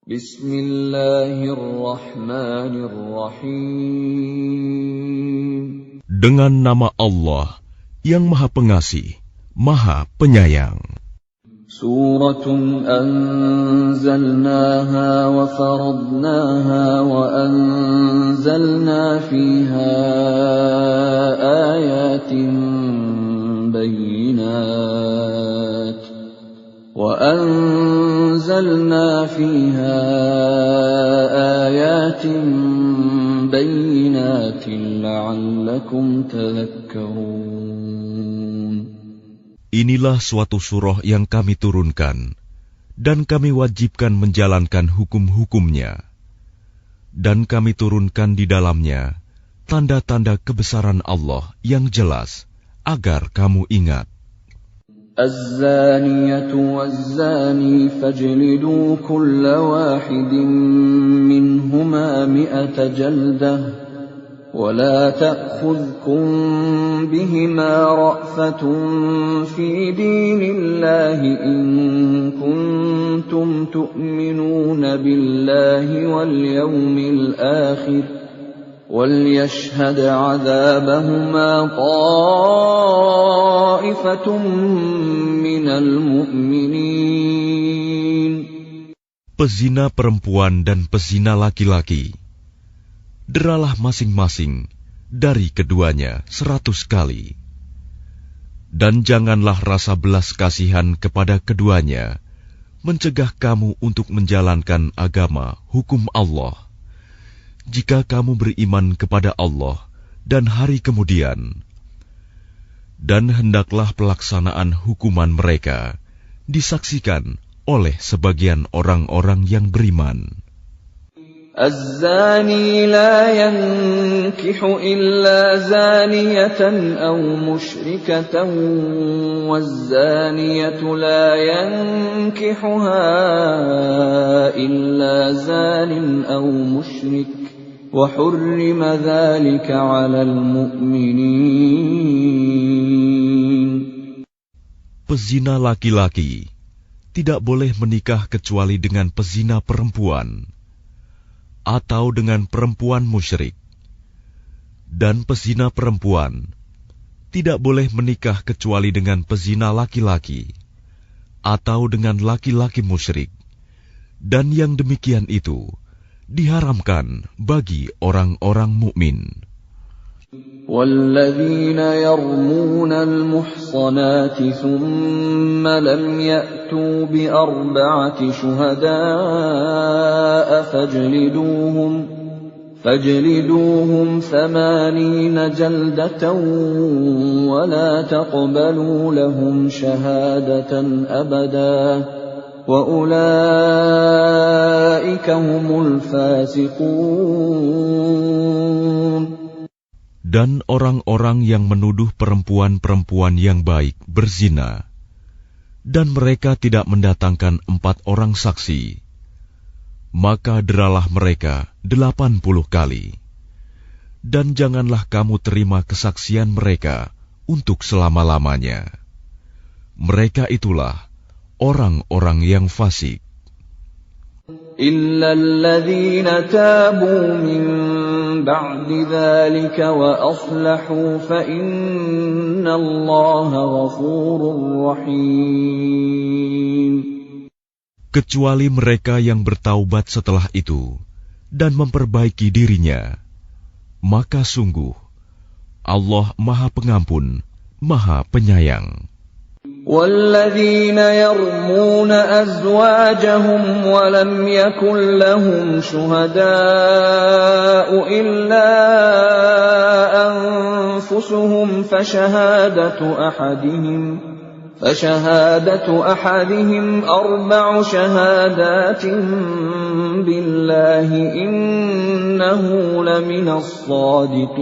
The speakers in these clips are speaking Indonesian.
Bismillahirrahmanirrahim. Dengan nama Allah yang Maha Pengasih, Maha Penyayang. Suratun anzalnaha wa faradnaha wa anzalna fiha ayatin bayyinat وَأَنزَلْنَا فِيهَا آيَاتٍ بَيِّنَاتٍ لَعَلَّكُمْ تَذَكَّرُونَ. Inilah suatu surah yang kami turunkan, dan kami wajibkan menjalankan hukum-hukumnya. Dan kami turunkan di dalamnya tanda-tanda kebesaran Allah yang jelas, agar kamu ingat. الزانية والزاني فاجلدوا كل واحد منهما 100 جلدة ولا تأخذكم بهما رأفة في دين الله إن كنتم تؤمنون بالله واليوم الآخر وَلْيَشْهَدْ عَذَابَهُمَا طَائِفَةٌ مِّنَ الْمُؤْمِنِينَ. Pezina perempuan dan pezina laki-laki, deralah masing-masing dari keduanya 100 kali. Dan janganlah rasa belas kasihan kepada keduanya mencegah kamu untuk menjalankan agama hukum Allah. Jika kamu beriman kepada Allah dan hari kemudian, dan hendaklah pelaksanaan hukuman mereka disaksikan oleh sebagian orang-orang yang beriman. الزاني لا ينكح إلا زانية أو مشركة والزانية لا ينكحها إلا زان أو مشرك وحرم ذلك على المؤمنين. Pezina laki-laki tidak boleh menikah kecuali dengan pezina perempuan atau dengan perempuan musyrik, dan pezina perempuan tidak boleh menikah kecuali dengan pezina laki-laki atau dengan laki-laki musyrik, dan yang demikian itu diharamkan bagi orang-orang mukmin. وَالَّذِينَ يَرْمُونَ الْمُحْصَنَاتِ ثُمَّ لَمْ يَأْتُوا بِأَرْبَعَةِ شُهَدَاءَ فَاجْلِدُوهُمْ 80 جَلْدَةً وَلَا تَقْبَلُوا لَهُمْ شَهَادَةً أَبَدًا وَأُولَئِكَ هُمُ الْفَاسِقُونَ. Dan orang-orang yang menuduh perempuan-perempuan yang baik berzina, dan mereka tidak mendatangkan 4 orang saksi, maka deralah mereka 80 kali. Dan janganlah kamu terima kesaksian mereka untuk selama-lamanya. Mereka itulah orang-orang yang fasik. إِلَّا الَّذِينَ تَابُوا مِن بَعْدِ ذَلِكَ وَأَصْلَحُوا فَإِنَّ اللَّهَ غَفُورٌ رَّحِيمٌ. Kecuali mereka yang bertaubat setelah itu dan memperbaiki dirinya, maka sungguh Allah Maha Pengampun, Maha Penyayang. وَالَّذِينَ يَرْمُونَ أَزْوَاجَهُمْ وَلَمْ يَكُنْ لَهُمْ شُهَدَاءُ إِلَّا أَنفُسُهُمْ فَشَهَادَةُ أَحَدِهِمْ 4 شَهَادَاتٍ بِاللَّهِ إِنَّهُ لَمِنَ الصَّادِقِينَ.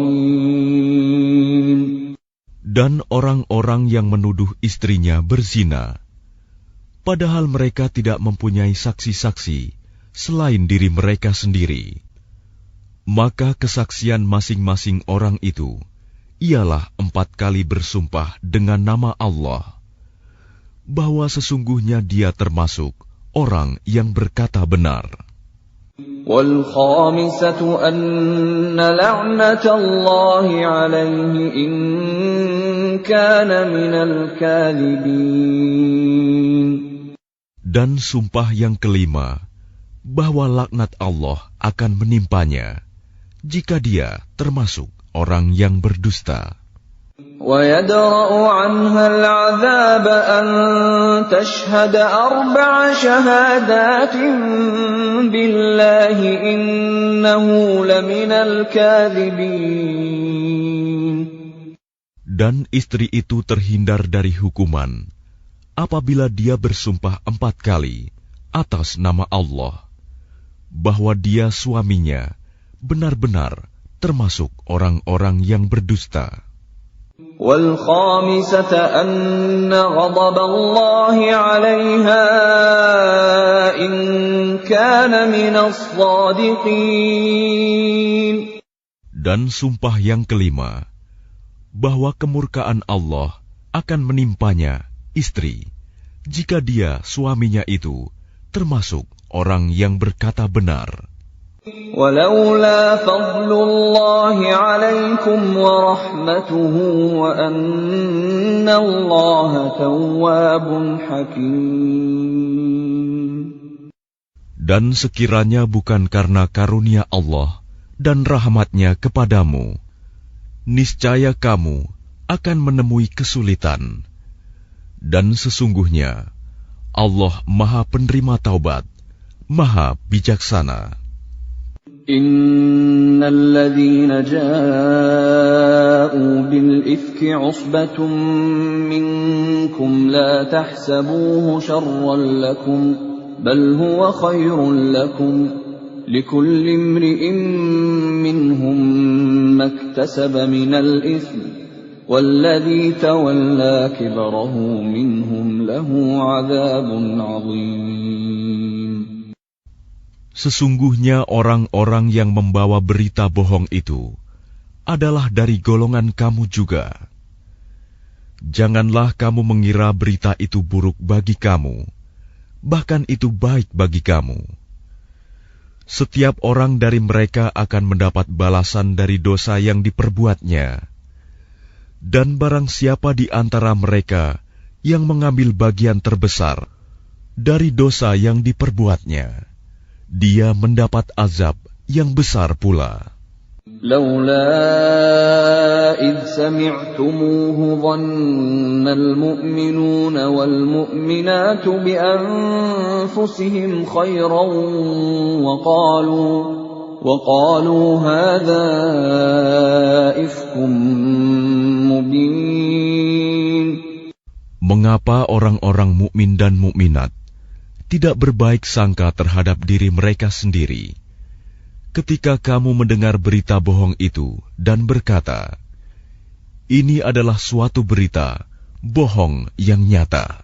Dan orang-orang yang menuduh istrinya berzina, padahal mereka tidak mempunyai saksi-saksi selain diri mereka sendiri, maka kesaksian masing-masing orang itu ialah 4 kali bersumpah dengan nama Allah, bahwa sesungguhnya dia termasuk orang yang berkata benar. وَالْخَامِسَةُ أَنَّ لَعْنَةَ اللَّهِ عَلَيْهِ إِن كَانَ مِنَ الْكَاذِبِينَ. Dan sumpah yang kelima, bahwa laknat Allah akan menimpanya jika dia termasuk orang yang berdusta. وَيَدْرَأُ عَنْهَا الْعَذَابَ أَن تَشْهَدَ 4 شَهَادَاتٍ بِاللَّهِ إِنَّهُ لَمِنَ الْكَاذِبِينَ. Dan istri itu terhindar dari hukuman apabila dia bersumpah 4 kali atas nama Allah bahwa dia suaminya benar-benar termasuk orang-orang yang berdusta. وَالْخَامِسَةَ أَنَّ غَضَبَ اللَّهِ عَلَيْهَا إِن كَانَ مِنَ الصَّادِقِينَ. Dan sumpah yang kelima, bahwa kemurkaan Allah akan menimpanya istri jika dia suaminya itu termasuk orang yang berkata benar. وَلَوْلَا فَضْلُ اللَّهِ عَلَيْكُمْ وَرَحْمَتُهُ وَأَنَّ اللَّهَ تَوَّابٌ حَكِيمٌ. Dan sekiranya bukan karena karunia Allah dan rahmat-Nya kepadamu, niscaya kamu akan menemui kesulitan. Dan sesungguhnya Allah Maha Penerima Taubat, Maha Bijaksana. إِنَّ الَّذِينَ جَاءُوا بِالْإِفْكِ عُصْبَةٌ مِّنكُمْ لَا تَحْسَبُوهُ شَرًّا لَّكُمْ بَلْ هُوَ خَيْرٌ لَّكُمْ لِكُلِّ امْرِئٍ مِّنْهُم مَّا اكْتَسَبَ مِنَ الْإِثْمِ وَالَّذِي تَوَلَّىٰ كِبْرَهُ مِنْهُمْ لَهُ عَذَابٌ عَظِيمٌ. Sesungguhnya orang-orang yang membawa berita bohong itu adalah dari golongan kamu juga. Janganlah kamu mengira berita itu buruk bagi kamu, bahkan itu baik bagi kamu. Setiap orang dari mereka akan mendapat balasan dari dosa yang diperbuatnya. Dan barang siapa di antara mereka yang mengambil bagian terbesar dari dosa yang diperbuatnya, dia mendapat azab yang besar pula. لولا إذ سمعتموه ظن المؤمنون والمؤمنات بأنفسهم خيرا وقالوا هذا إفك مبين. Mengapa orang-orang mukmin dan mukminat tidak berbaik sangka terhadap diri mereka sendiri ketika kamu mendengar berita bohong itu dan berkata, ini adalah suatu berita bohong yang nyata.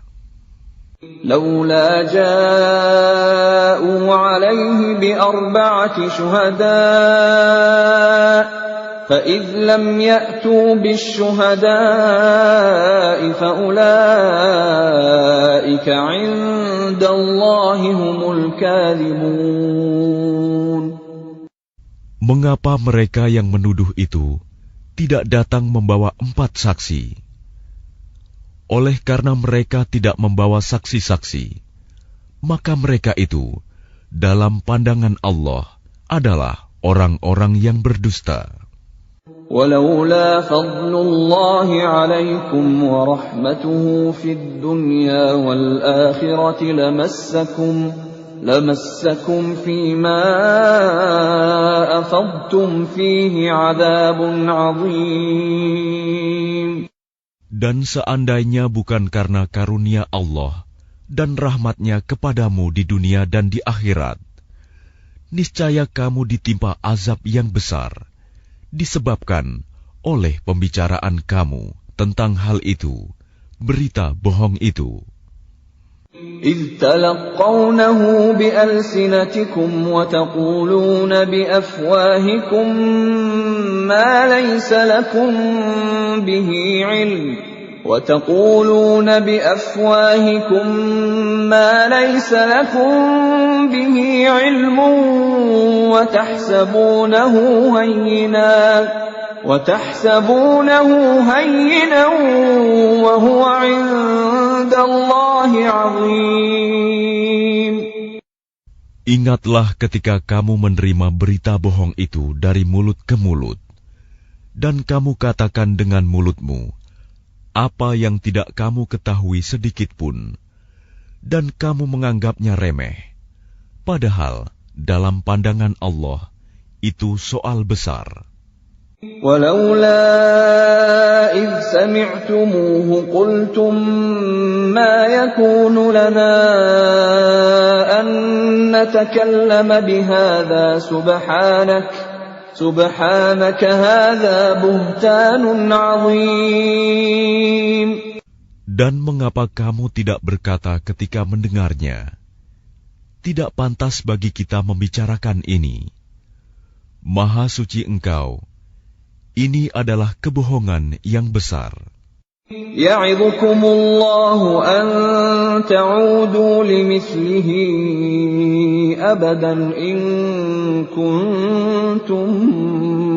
لولا جاءوا عليه ب4 شهداء فإذ لم يأتوا بالشهداء فأولئك عند الله هم الكاذبون. Mengapa mereka yang menuduh itu tidak datang membawa 4 saksi? Oleh karena mereka tidak membawa saksi-saksi, maka mereka itu dalam pandangan Allah adalah orang-orang yang berdusta. وَلَوْلَا فَضْلُ اللَّهِ عَلَيْكُمْ وَرَحْمَتُهُ فِي الدُّنْيَا وَالْآخِرَةِ لَمَسَّكُمْ فِيمَا أَفَضْتُمْ فِيهِ عَذَابٌ عَظِيمٌ. Dan seandainya bukan karena karunia Allah dan rahmat-Nya kepadamu di dunia dan di akhirat, niscaya kamu ditimpa azab yang besar, disebabkan oleh pembicaraan kamu tentang hal itu, berita bohong itu. إِذْ تَلَقَّوْنَهُ بِأَلْسِنَتِكُمْ وَتَقُولُونَ بِأَفْوَاهِكُمْ مَا لَيْسَ لَكُمْ بِهِ عِلْمٌ وتقولون بأفواهكم ما ليس لكم به علم وتحسبونه هينا وهو عند الله عظيم. Ingatlah ketika kamu menerima berita bohong itu dari mulut ke mulut, dan kamu katakan dengan mulutmu apa yang tidak kamu ketahui sedikitpun, dan kamu menganggapnya remeh. Padahal dalam pandangan Allah itu soal besar. ولولا إذ سمعتموه قلتم ما يكون لنا أن نتكلم بهذا سبحانك هذا بهتان عظيم. Dan mengapa kamu tidak berkata ketika mendengarnya, tidak pantas bagi kita membicarakan ini. Maha suci Engkau, ini adalah kebohongan yang besar. Ya'idukumullahu an ta'udu limithlihi abadan in kuntum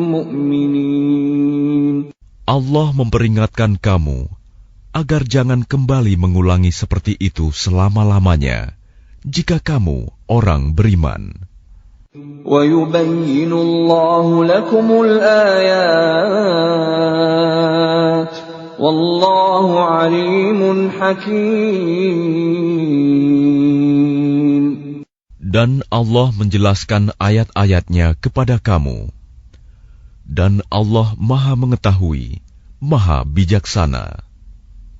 mu'minin. Allah memperingatkan kamu agar jangan kembali mengulangi seperti itu selama-lamanya, jika kamu orang beriman. وَيُبَيِّنُ اللَّهُ لَكُمُ الْآيَاتِ وَاللَّهُ عَلِيمٌ حَكِيمٌ. Dan Allah menjelaskan ayat-ayatnya kepada kamu. Dan Allah Maha Mengetahui, Maha Bijaksana.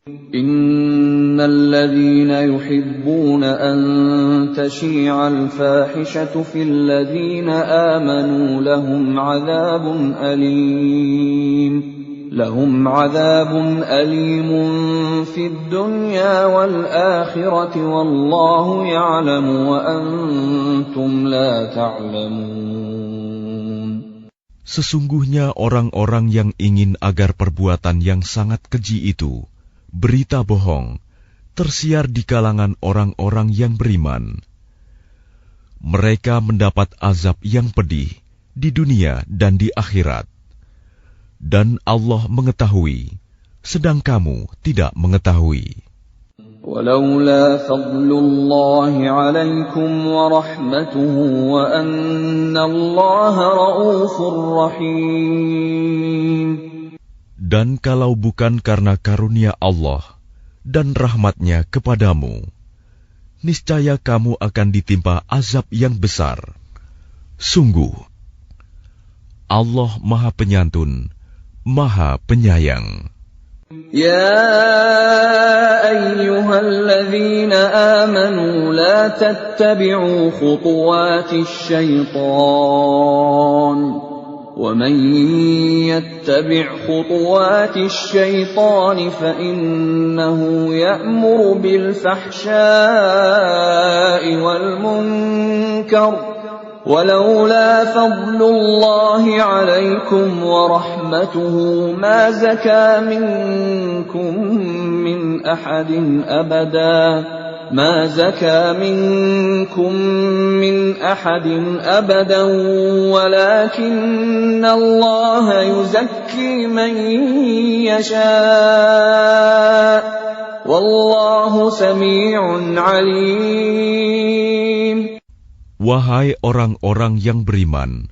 إن الذين يحبون أن تشيع الفاحشة في الذين آمنوا لهم عذاب أليم في الدنيا والآخرة والله يعلم وأنتم لا تعلمون. Sesungguhnya orang-orang yang ingin agar perbuatan yang sangat keji itu, berita bohong, tersiar di kalangan orang-orang yang beriman. Mereka mendapat azab yang pedih di dunia dan di akhirat. Dan Allah mengetahui, sedang kamu tidak mengetahui. ولولا فضل الله عليكم ورحمته وأن الله رؤوف رحيم. Dan kalau bukan karena karunia Allah dan rahmat-Nya kepadamu, niscaya kamu akan ditimpa azab yang besar. Sungguh, Allah Maha Penyantun, Maha Penyayang. يا أيها الذين آمنوا لا تتبعوا خطوات الشيطان ومن يتبع خطوات الشيطان فإنه يأمر بالفحشاء والمنكر ولولا فضل الله عليكم ورحمته ما زكى منكم من أحد أبدا ولكن الله يزكي من يشاء والله سميع عليم. Wahai orang-orang yang beriman,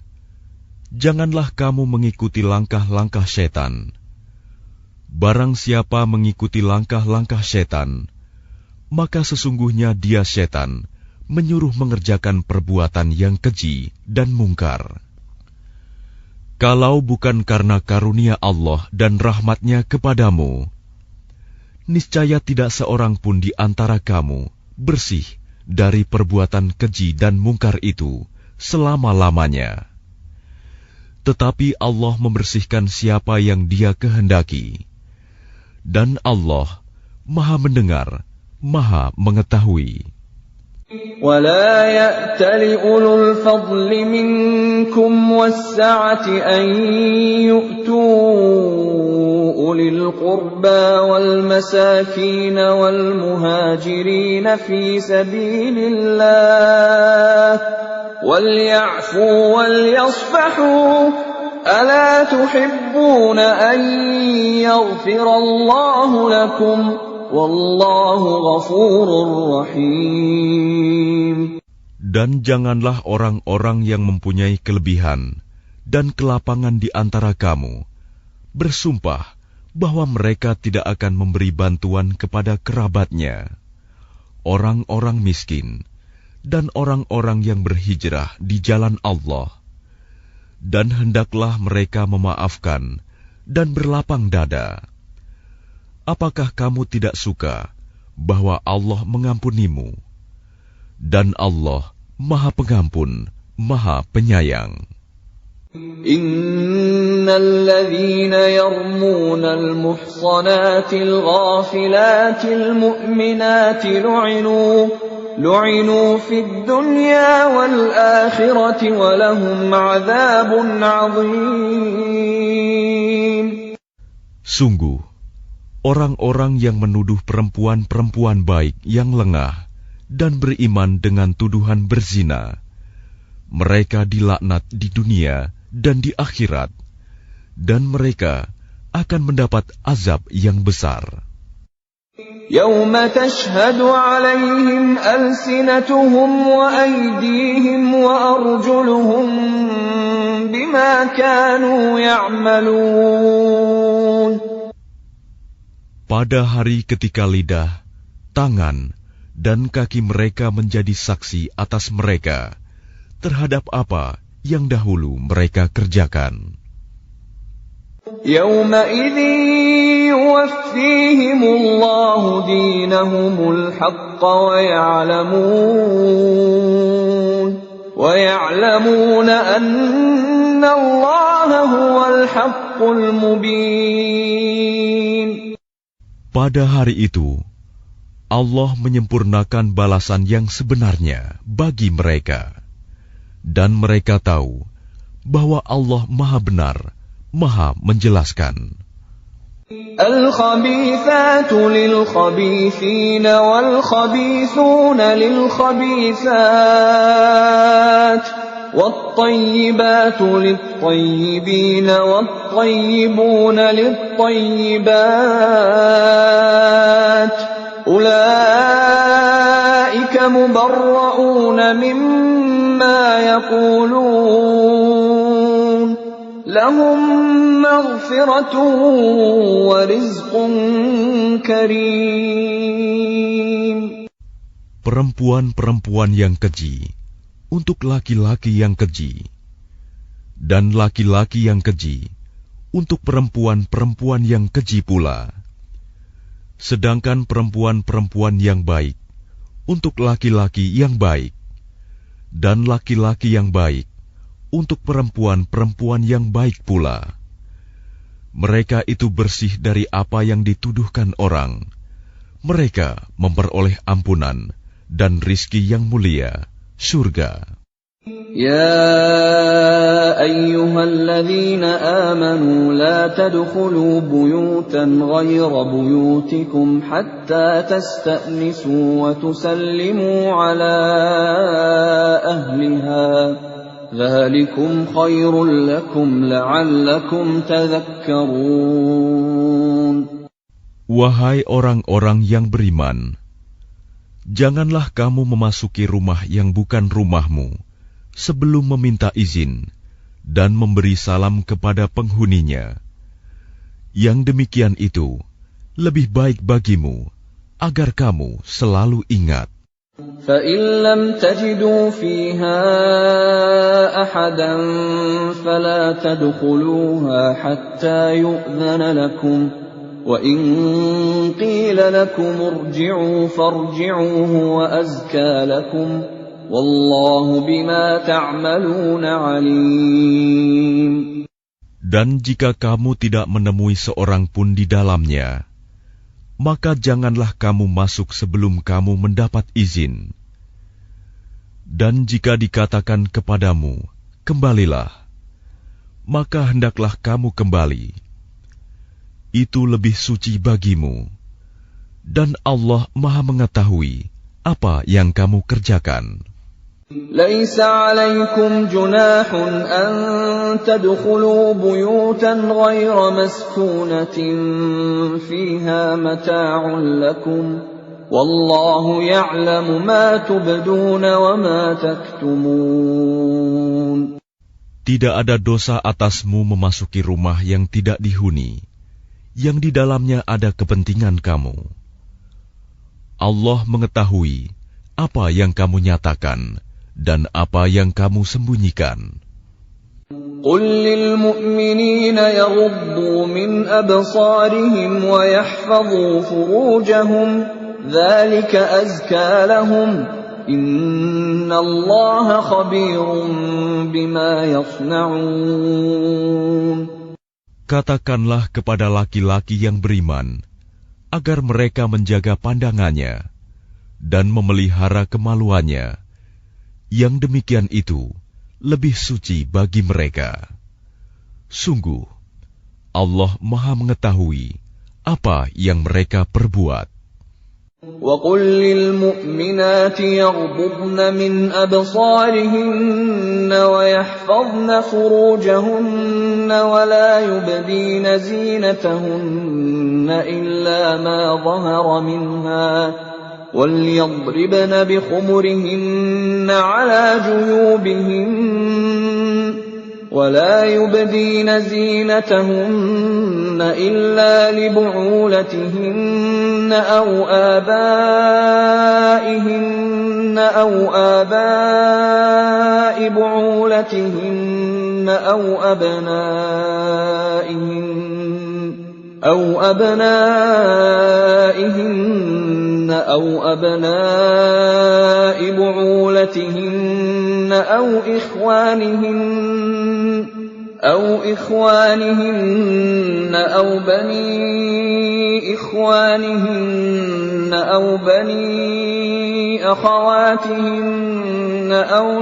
janganlah kamu mengikuti langkah-langkah setan. Barang siapa mengikuti langkah-langkah setan, maka sesungguhnya dia setan menyuruh mengerjakan perbuatan yang keji dan mungkar. Kalau bukan karena karunia Allah dan rahmat-Nya kepadamu, niscaya tidak seorang pun di antara kamu bersih dari perbuatan keji dan mungkar itu selama-lamanya. Tetapi Allah membersihkan siapa yang Dia kehendaki. Dan Allah Maha mendengar, Maha mengetahui. ولا يأتل أولو الفضل منكم والسعة أن يؤتوا أولي القربى والمساكين والمهاجرين في سبيل الله وليعفوا وليصفحوا ألا تحبون أن يغفر الله لكم والله غفور رحيم. Dan janganlah orang-orang yang mempunyai kelebihan dan kelapangan di antara kamu bersumpah bahwa mereka tidak akan memberi bantuan kepada kerabatnya, orang-orang miskin, dan orang-orang yang berhijrah di jalan Allah. Dan hendaklah mereka memaafkan dan berlapang dada. Apakah kamu tidak suka bahwa Allah mengampunimu? Dan Allah Maha Pengampun, Maha Penyayang. Innal ladzina yarmunal muhsanatil ghafilatil mu'minatil lu'inu fid dunya wal akhirati wa lahum 'adzabun 'adzim. Sungguh, orang-orang yang menuduh perempuan-perempuan baik yang lengah dan beriman dengan tuduhan berzina, mereka dilaknat di dunia dan di akhirat, dan mereka akan mendapat azab yang besar. Yauma tashhadu 'alaihim alsinatuhum wa aydihim wa arjuluhum bima kanu ya'malun. Pada hari ketika lidah, tangan, dan kaki mereka menjadi saksi atas mereka terhadap apa yang dahulu mereka kerjakan. Yawma idzin yuwaffihimullahu dinahumul haqqa wa ya'lamuna anna Allaha huwal haqqul mubin. Pada hari itu Allah menyempurnakan balasan yang sebenarnya bagi mereka, dan mereka tahu bahwa Allah Maha Benar, Maha Menjelaskan. Al-khabithatu lil-khabithina wal-khabithuna lil-khabithat wat-tayyibatu lit-tayyibina wat-tayyibuna lit-tayyibat. أولئك مبرؤون مما يقولون لهم مغفرة ورزق كريم. Perempuan-perempuan yang keji untuk laki-laki yang keji, dan laki-laki yang keji untuk perempuan-perempuan yang keji pula. Sedangkan perempuan-perempuan yang baik untuk laki-laki yang baik, dan laki-laki yang baik untuk perempuan-perempuan yang baik pula. Mereka itu bersih dari apa yang dituduhkan orang. Mereka memperoleh ampunan dan rizki yang mulia, surga. يا أيها الذين آمنوا لا تدخلوا بيوتا غير بيوتكم حتى تستأنسوا وتسلموا على أهلها ذلكم خير لكم لعلكم تذكرون. Wahai orang-orang yang beriman, janganlah kamu memasuki rumah yang bukan rumahmu sebelum meminta izin dan memberi salam kepada penghuninya. Yang demikian itu lebih baik bagimu, agar kamu selalu ingat. فَإِن لَّمْ تَجِدُوا فِيهَا أَحَدًا فَلَا تَدْخُلُوهَا حَتَّى يُؤْذَنَ لَكُمْ وَإِن قِيلَ لَكُمُ ارْجِعُوا فَارْجِعُوا هُوَ أَزْكَىٰ لَكُمْ Wallahu bima ta'maluna alim. Dan jika kamu tidak menemui seorang pun di dalamnya, maka janganlah kamu masuk sebelum kamu mendapat izin. Dan jika dikatakan kepadamu, kembalilah, maka hendaklah kamu kembali. itu lebih suci bagimu, dan Allah Maha mengetahui apa yang kamu kerjakan. ليس عليكم جناح أن تدخلوا بيوتا غير مسكونة فيها متاع لكم والله يعلم ما تبدون وما تكتمون. Tidak ada dosa atasmu memasuki rumah yang tidak dihuni, yang di dalamnya ada kepentingan kamu. Allah mengetahui apa yang kamu nyatakan dan apa yang kamu sembunyikan. قل للمؤمنين يغضوا من أبصارهم ويحفظوا فروجهم ذلك أزكى لهم إن الله خبير بما يصنعون. Katakanlah kepada laki-laki yang beriman agar mereka menjaga pandangannya dan memelihara kemaluannya. Yang demikian itu lebih suci bagi mereka. Sungguh, Allah Maha mengetahui apa yang mereka perbuat. وَقُلْ لِلْمُؤْمِنَاتِ يَغْضُضْنَ مِنْ أَبْصَارِهِنَّ وَيَحْفَظْنَ فُرُوجَهُنَّ وَلَا يُبْدِينَ زِينَتَهُنَّ إِلَّا مَا ظَهَرَ مِنْهَا وَلْيَضْرِبْنَ بِخُمُرِهِنَّ عَلَى جُيُوبِهِنَّ وَلَا يُبْدِينَ زِينَتَهُنَّ إِلَّا لِبُعُولَتِهِنَّ أَوْ آبَائِهِنَّ آبَاءِ بُعُولَتِهِنَّ أَوْ أَبْنَائِهِنَّ أَوْ أَبْنَاءِ بُعُولَتِهِنَّ أَوْ إِخْوَانِهِنَّ أَوْ بَنِي إِخْوَانِهِنَّ أَوْ بَنِي أَخَوَاتِهِنَّ أَوْ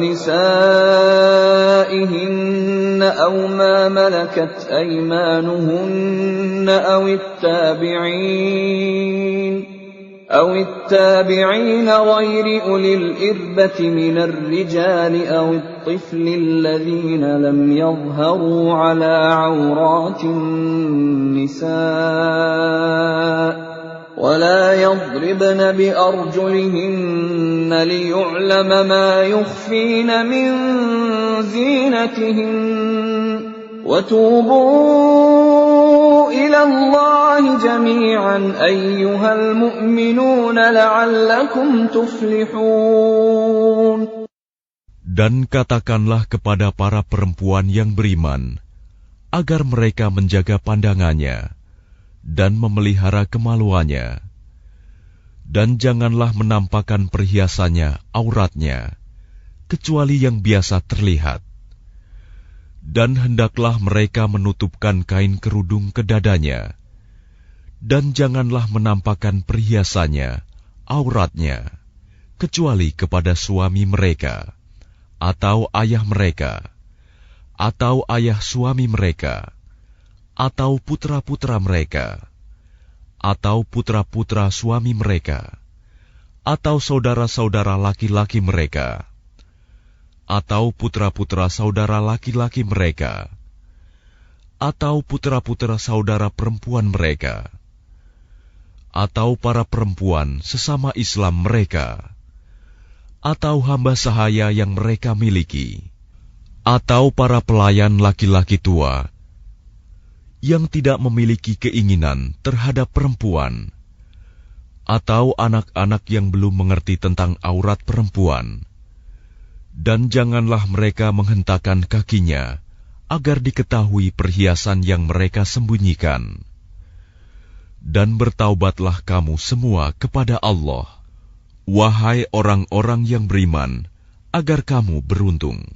نِسَائِهِنَّ أَوْ مَا مَلَكَتْ أَيْمَانُهُنَّ أَوِ التَّابِعِينَ غَيْرِ أُولِي الْإِرْبَةِ مِنَ الرِّجَالِ أَوِ الطِّفْلِ الَّذِينَ لَمْ يَظْهَرُوا عَلَى عَوْرَاتِ النِّسَاءِ وَلَا يَضْرِبْنَ بِأَرْجُلِهِنَّ لِيُعْلَمَ مَا يُخْفِينَ مِنْ زِينَتِهِنَّ وَتُوبُوا إِلَى اللَّهِ جَمِيعًا أَيُّهَا الْمُؤْمِنُونَ لَعَلَّكُمْ تُفْلِحُونَ. Dan katakanlah kepada para perempuan yang beriman agar mereka menjaga pandangannya dan memelihara kemaluannya, dan janganlah menampakkan perhiasannya, auratnya, kecuali yang biasa terlihat. Dan hendaklah mereka menutupkan kain kerudung ke dadanya, dan janganlah menampakkan perhiasannya, auratnya, kecuali kepada suami mereka, atau ayah mereka, atau ayah suami mereka, atau putra-putra mereka, atau putra-putra suami mereka, atau saudara-saudara laki-laki mereka, atau putra-putra saudara laki-laki mereka, atau putra-putra saudara perempuan mereka, atau para perempuan sesama Islam mereka, atau hamba sahaya yang mereka miliki, atau para pelayan laki-laki tua yang tidak memiliki keinginan terhadap perempuan, atau anak-anak yang belum mengerti tentang aurat perempuan. Dan janganlah mereka menghentakkan kakinya agar diketahui perhiasan yang mereka sembunyikan. Dan bertaubatlah kamu semua kepada Allah, wahai orang-orang yang beriman, agar kamu beruntung.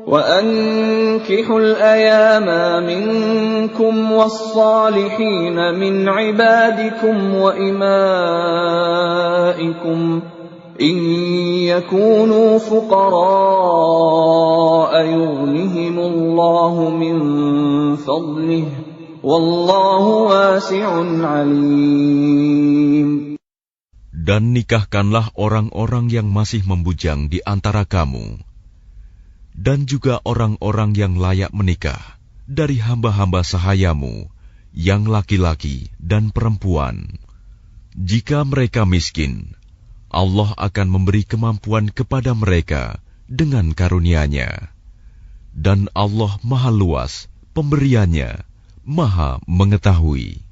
وَأَنكِحُوا الْأَيَامَ مِنكُمْ وَالصَّالِحِينَ مِنْ عِبَادِكُمْ وَإِمَائِكُمْ إن يكونوا فقراء يغنهم الله من فضله والله واسع عليم. Dan nikahkanlah orang-orang yang masih membujang di antara kamu, dan juga orang-orang yang layak menikah dari hamba-hamba sahayamu, yang laki-laki dan perempuan. Jika mereka miskin, Allah akan memberi kemampuan kepada mereka dengan karunia-Nya. Dan Allah Maha Luas pemberiannya, Maha Mengetahui.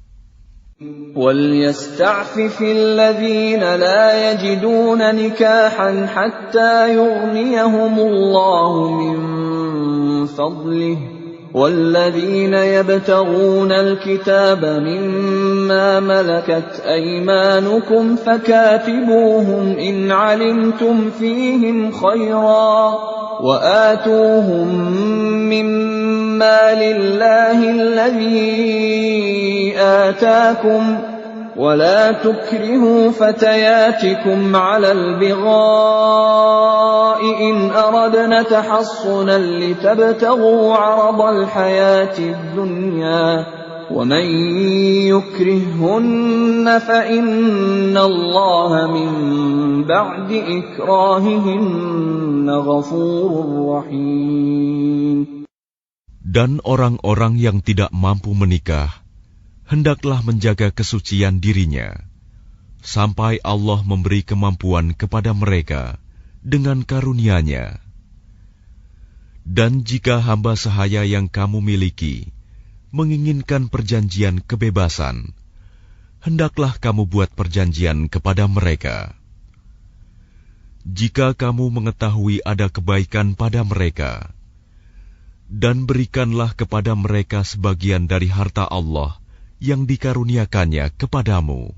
وَلْيَسْتَعْفِفِ الَّذِينَ لَا يَجِدُونَ نِكَاحًا حَتَّى يُغْنِيَهُمُ اللَّهُ مِنْ فَضْلِهِ وَالَّذِينَ يَبْتَغُونَ الْكِتَابَ مِمَّا مَلَكَتْ أَيْمَانُكُمْ فَكَاتِبُوهُمْ إِنْ عَلِمْتُمْ فِيهِمْ خَيْرًا وَآتُوهُمْ مِمَّا لِلَّهِ الَّذِي آتَاكُمْ وَلَا تُكْرِهُوا فَتَيَاتِكُمْ عَلَى الْبِغَاءِ إِنْ أَرَدْنَ تَحَصُّنًا لِتَبْتَغُوا عَرَضَ الْحَيَاةِ الدُّنْيَا وَمَنْ يُكْرِههُّنَّ فَإِنَّ اللَّهَ مِنْ بَعْدِ إِكْرَاهِهِنَّ غَفُورٌ رَحِيمٌ. Dan orang-orang yang tidak mampu menikah, hendaklah menjaga kesucian dirinya, sampai Allah memberi kemampuan kepada mereka dengan karunia-Nya. Dan jika hamba sahaya yang kamu miliki menginginkan perjanjian kebebasan, hendaklah kamu buat perjanjian kepada mereka. Jika kamu mengetahui ada kebaikan pada mereka, dan berikanlah kepada mereka sebagian dari harta Allah yang dikaruniakannya kepadamu.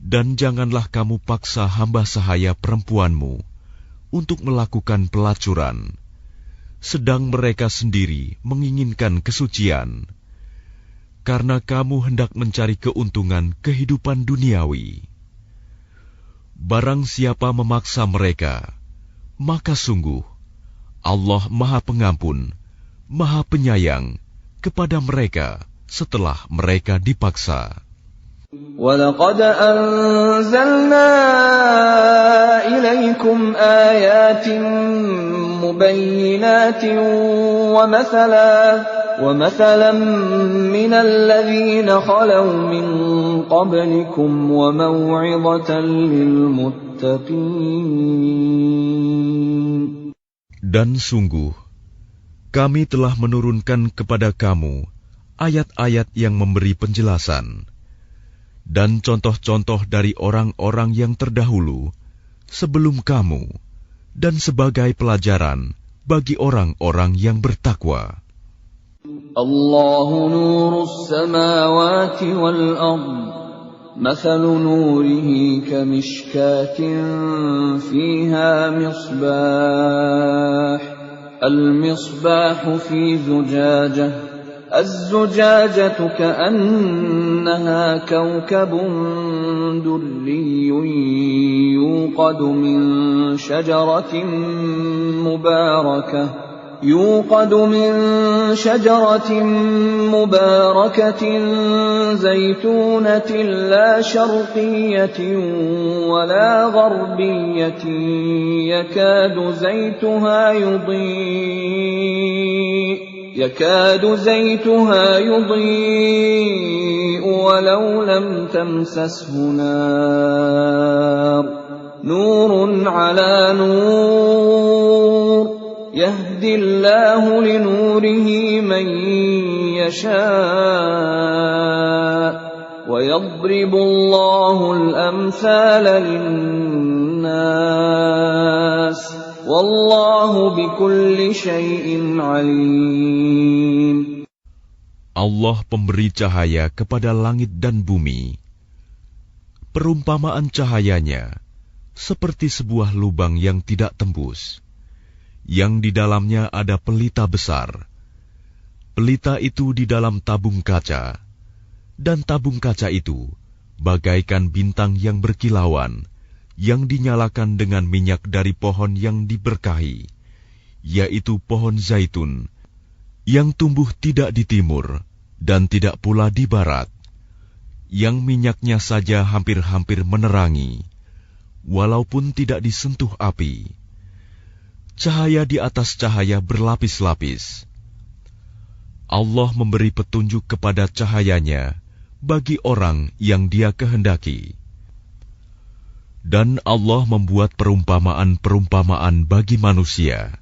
Dan janganlah kamu paksa hamba sahaya perempuanmu untuk melakukan pelacuran, sedang mereka sendiri menginginkan kesucian, karena kamu hendak mencari keuntungan kehidupan duniawi. Barang siapa memaksa mereka, maka sungguh Allah Maha Pengampun, Maha Penyayang kepada mereka setelah mereka dipaksa. وَلَقَدْ أَنزَلْنَا إِلَيْكُمْ آيَاتٍ مُبَيِّنَاتٍ وَمَثَلًا مِنَ الَّذِينَ خَلَوْا مِنْ قَبْلِكُمْ وَمَوْعِظَةً لِلْمُتَّقِينَ. Dan sungguh, kami telah menurunkan kepada kamu ayat-ayat yang memberi penjelasan dan contoh-contoh dari orang-orang yang terdahulu sebelum kamu, dan sebagai pelajaran bagi orang-orang yang bertakwa. Allahu nurus samawati wal ard, mathalu nurihi kamishkatin fiha misbah, al-misbahu fi zujajah, الزجاجة كأنها كوكب دري يوقد من شجرة مباركة زيتونة لا شرقية ولا غربية يكاد زيتها يضيء ولو لم تمسسه نار نور على نور يهدي الله لنوره من يشاء ويضرب الله الأمثال للناس Wallahu bikulli syai'in alim. Allah pemberi cahaya kepada langit dan bumi. Perumpamaan cahayanya seperti sebuah lubang yang tidak tembus, yang di dalamnya ada pelita besar. Pelita itu di dalam tabung kaca, dan tabung kaca itu bagaikan bintang yang berkilauan, yang dinyalakan dengan minyak dari pohon yang diberkahi, yaitu pohon zaitun, yang tumbuh tidak di timur dan tidak pula di barat, yang minyaknya saja hampir-hampir menerangi, walaupun tidak disentuh api. Cahaya di atas cahaya berlapis-lapis. Allah memberi petunjuk kepada cahayanya bagi orang yang Dia kehendaki. Dan Allah membuat perumpamaan-perumpamaan bagi manusia.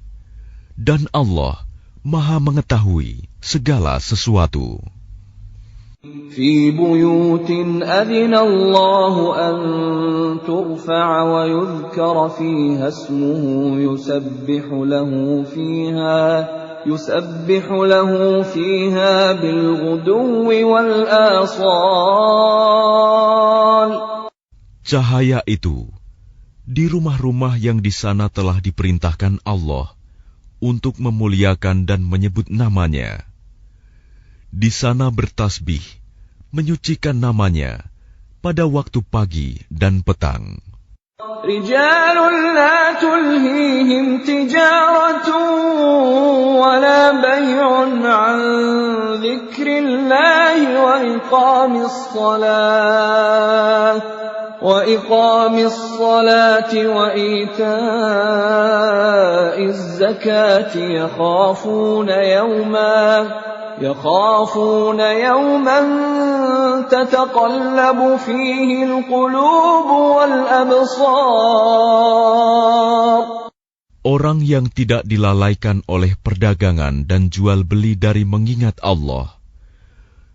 Dan Allah Maha mengetahui segala sesuatu. في بيوت أذن الله أن ترفع ويذكر فيها اسمه يسبح له فيها بالغدو والآصال. Cahaya itu di rumah-rumah yang di sana telah diperintahkan Allah untuk memuliakan dan menyebut namanya. Di sana bertasbih, menyucikan namanya pada waktu pagi dan petang. رجال لا تلهيهم تجارة ولا بيع عن ذكر الله وإقام الصلاة وإيتاء الزكاة يخافون يوما تتقلب فيه القلوب والأبصار. Orang yang tidak dilalaikan oleh perdagangan dan jual beli dari mengingat Allah,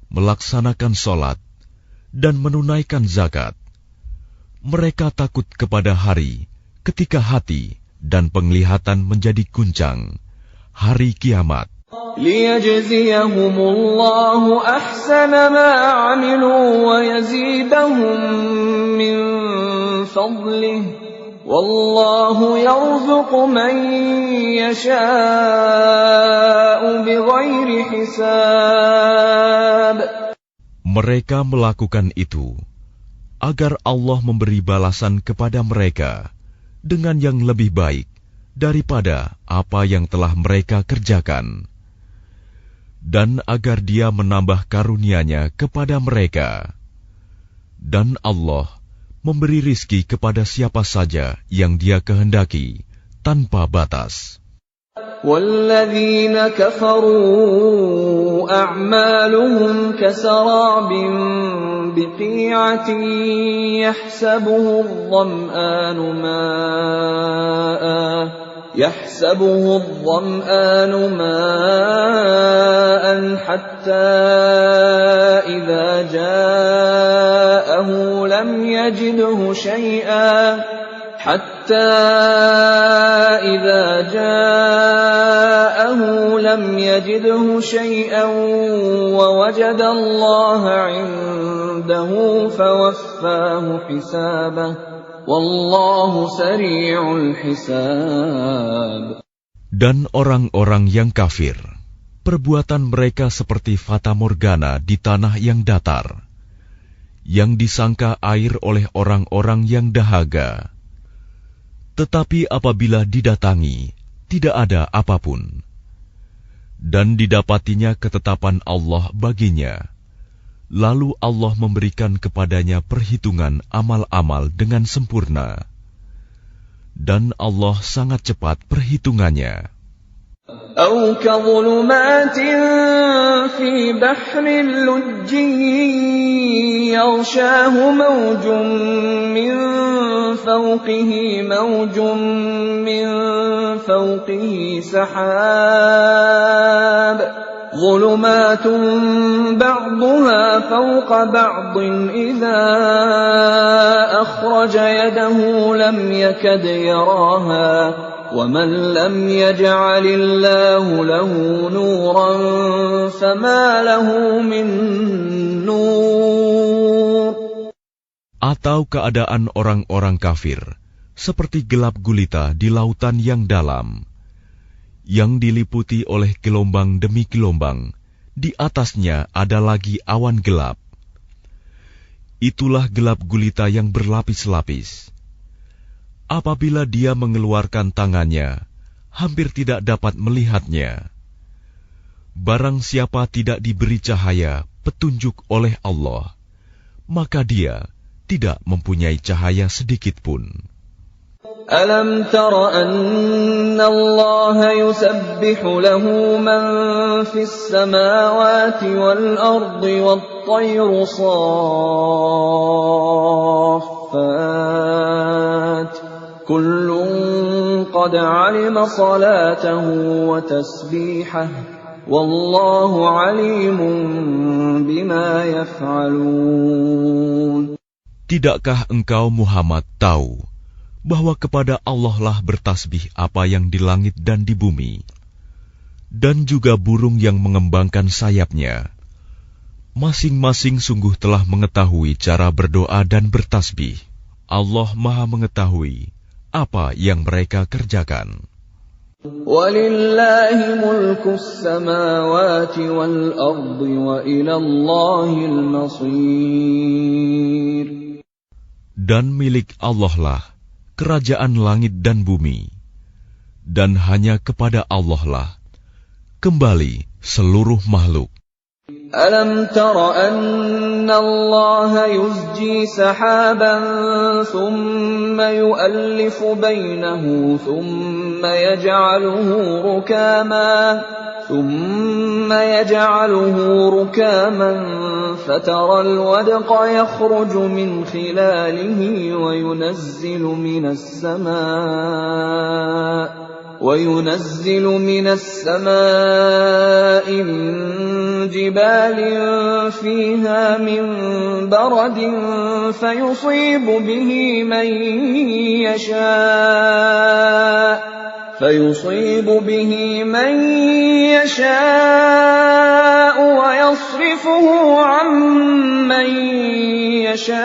melaksanakan sholat, dan menunaikan zakat, mereka takut kepada hari ketika hati dan penglihatan menjadi guncang, hari kiamat. ليجزيهم الله أحسن ما عملوا ويزيدهم من فضله والله يرزق من يشاء بغير حساب. Mereka melakukan itu agar Allah memberi balasan kepada mereka dengan yang lebih baik daripada apa yang telah mereka kerjakan, dan agar Dia menambah karunia-Nya kepada mereka. Dan Allah memberi rizki kepada siapa saja yang Dia kehendaki tanpa batas. وَالَّذِينَ كَفَرُوا أَعْمَالُهُمْ كَسَرَابٍ بِقِيعَةٍ يحسبه الظمآن ماء حتى إذا جاءه لم يجده شيئا ووجد الله عنده فوفاه حسابه والله سريع الحساب. Dan orang-orang yang kafir, perbuatan mereka seperti fata morgana di tanah yang datar, yang disangka air oleh orang-orang yang dahaga. Tetapi apabila didatangi, tidak ada apapun. Dan didapatinya ketetapan Allah baginya. Lalu Allah memberikan kepadanya perhitungan amal-amal dengan sempurna. Dan Allah sangat cepat perhitungannya. أو كظلمات في بحر لجي يغشاه موج من فوقه سحاب ظلمات بعضها فوق بعض إذا أخرج يده لم يكد يراها ومن لم يجعل الله له نورا فما له من نور. Atau keadaan orang-orang kafir seperti gelap gulita di lautan yang dalam, yang diliputi oleh gelombang demi gelombang, di atasnya ada lagi awan gelap. Itulah gelap gulita yang berlapis-lapis. apabila dia mengeluarkan tangannya, hampir tidak dapat melihatnya. Barang siapa tidak diberi cahaya petunjuk oleh Allah, maka dia tidak mempunyai cahaya sedikit pun. Alam tara anna Allah yusabbihu lahu man fis samawati wal ardi wat tayru saffat kullun qad alima salatahu wa tasbihahu wallahu alimun bima yaf'alun. Tidakkah engkau Muhammad tahu bahwa kepada Allah lah bertasbih apa yang di langit dan di bumi, dan juga burung yang mengembangkan sayapnya. Masing-masing sungguh telah mengetahui cara berdoa dan bertasbih. Allah Maha mengetahui apa yang mereka kerjakan. Walillahi mulkus samawati wal ardi wa ilallahil masir. Dan milik Allah lah kerajaan langit dan bumi, dan hanya kepada Allah lah kembali seluruh makhluk. Alam tara anna Allah yuzji sahaban thumma yu'allifu bainahu thumma yaj'aluhu rukaman فترى الودق يخرج من خلاله وينزل من السماء من جبال فيها من برد فيصيب به من يشاء ويصرفه عن من يشاء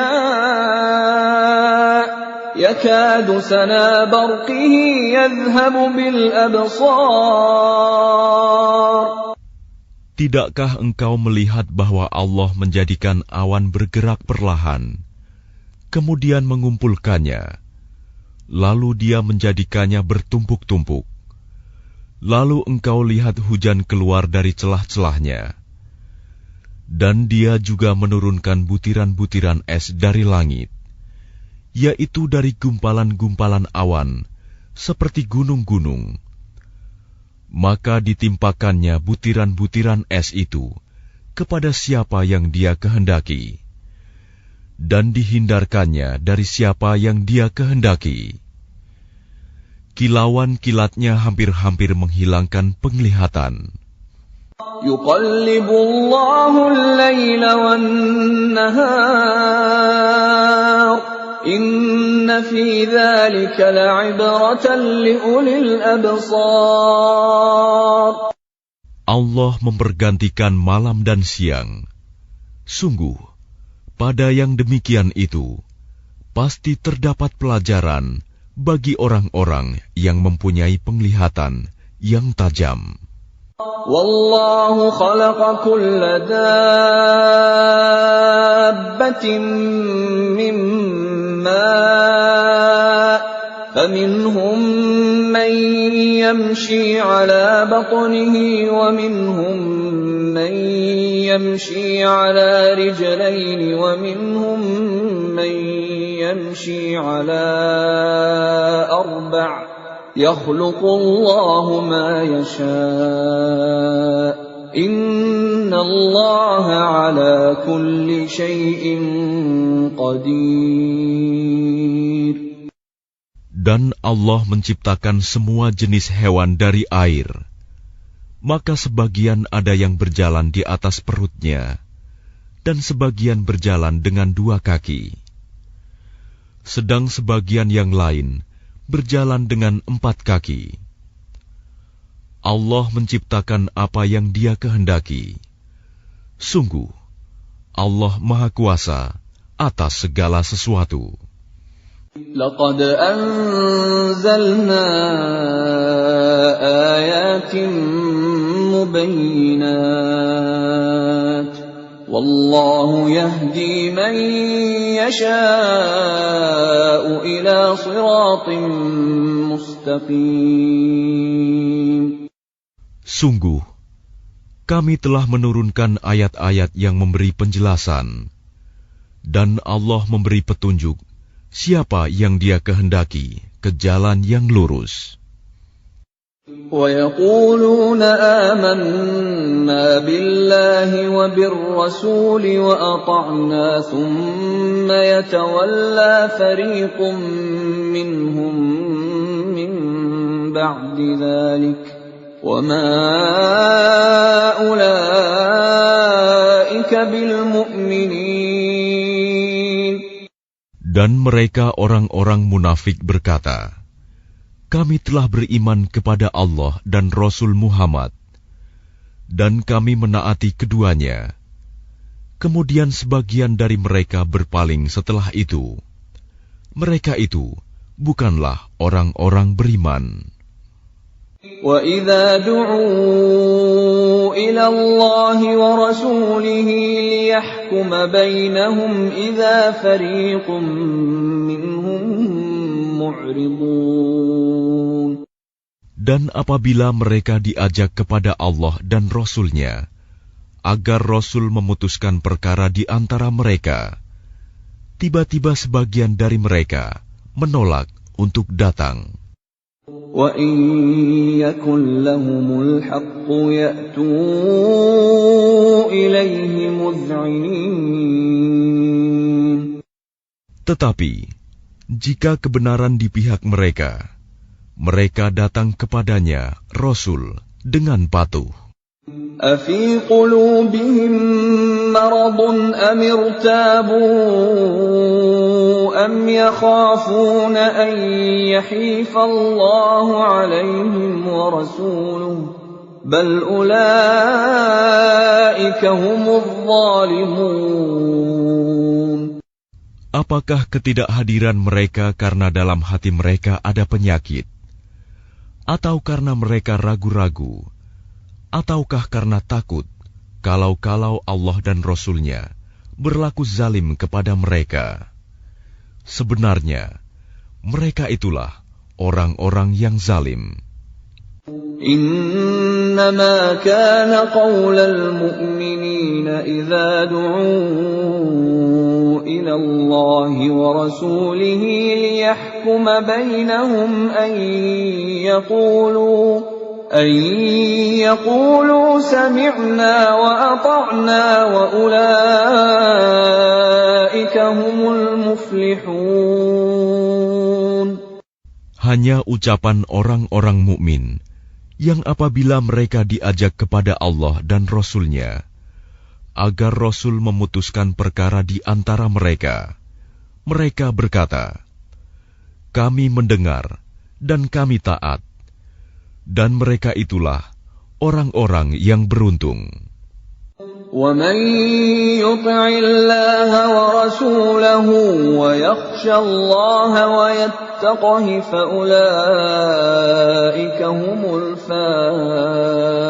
يكاد سنا برقه يذهب بالأبصار. Tidakkah engkau melihat bahwa Allah menjadikan awan bergerak perlahan, kemudian mengumpulkannya, lalu Dia menjadikannya bertumpuk-tumpuk. Lalu engkau lihat hujan keluar dari celah-celahnya. Dan Dia juga menurunkan butiran-butiran es dari langit, yaitu dari gumpalan-gumpalan awan, seperti gunung-gunung. Maka ditimpakannya butiran-butiran es itu kepada siapa yang Dia kehendaki, dan dihindarkannya dari siapa yang Dia kehendaki. Kilauan-kilatnya hampir-hampir menghilangkan penglihatan. Yuqallibullahu al-laila wan-nahar. Inna fi dzalika la'ibratan liulil absar. Allah mempergantikan malam dan siang. Sungguh, pada yang demikian itu, pasti terdapat pelajaran bagi orang-orang yang mempunyai penglihatan yang tajam. Wallahu khalaqa kulla dabbatin mimma faminhum man yamshi ala batnihi wa minhum man yamshi ala rijlaini wa minhum man yamshi ala arba'. يخلق الله ما يشاء إن الله على كل شيء قدير. Dan Allah menciptakan semua jenis hewan dari air. Maka sebagian ada yang berjalan di atas perutnya, dan sebagian berjalan dengan dua kaki. Sedang sebagian yang lain berjalan dengan 4 kaki. Allah menciptakan apa yang Dia kehendaki. Sungguh, Allah Maha Kuasa atas segala sesuatu. Laqad anzalna ayatin mubayyinat. Wallahu yahdi man yasha'u ila إِلَى صِرَاطٍ مُسْتَقِيمٍ. Sungguh, kami telah menurunkan ayat-ayat yang memberi penjelasan, dan Allah memberi petunjuk siapa yang Dia kehendaki ke jalan yang lurus. وَيَقُولُونَ آمَنَّا بِاللَّهِ وَبِالرَّسُولِ وَأَطَعْنَا ثُمَّ يَتَوَلَّى فَرِيقٌ مِّنْهُم مِّن بَعْدِ ذَلِكَ وَمَا أُولَٰئِكَ بِالْمُؤْمِنِينَ. Dan mereka orang-orang munafik berkata, kami telah beriman kepada Allah dan Rasul Muhammad, dan kami menaati keduanya. Kemudian sebagian dari mereka berpaling setelah itu. Mereka itu bukanlah orang-orang beriman. وَإِذَا دُعُوا إِلَى اللَّهِ وَرَسُولِهِ لِيَحْكُمَ بَيْنَهُمْ إِذَا فَرِيقٌ مِّنْهُم مُّعْرِضُونَ. Dan apabila mereka diajak kepada Allah dan Rasul-Nya, agar Rasul memutuskan perkara di antara mereka, tiba-tiba sebagian dari mereka menolak untuk datang. وَإِن يَكُن لَّهُمُ الْحَقُّ يَأْتُوا إِلَيْهِ مُذْعِنِينَ. Tetapi jika kebenaran di pihak mereka, mereka datang kepadanya Rasul dengan patuh. أَفِي قُلُوبِهِم مَّرَضٌ أَمِ ارْتَابُوا أَمْ يَخَافُونَ أَن يَحِيفَ اللَّهُ عَلَيْهِمْ وَرَسُولُهُ بَلْ أُولَٰئِكَ هُمُ الظَّالِمُونَ. Apakah ketidakhadiran mereka karena dalam hati mereka ada penyakit? Atau karena mereka ragu-ragu? Ataukah karena takut kalau Allah dan Rasul-Nya berlaku zalim kepada mereka? Sebenarnya, mereka itulah orang-orang yang zalim. إنما كان قول المؤمنين إذا دعوا إلى الله ورسوله ليحكم بينهم أن يقولوا سمعنا وأطعنا وأولئك هم المفلحون. Hanya ucapan orang-orang mukmin yang apabila mereka diajak kepada Allah dan Rasul-Nya, agar Rasul memutuskan perkara di antara mereka, mereka berkata, kami mendengar dan kami taat, dan mereka itulah orang-orang yang beruntung. وَمَن يُطِعِ اللَّهَ وَرَسُولَهُ وَيَخْشَ اللَّهَ وَيَتَّقْهِ فَأُولَٰئِكَ هُمُ الْفَائِزُونَ.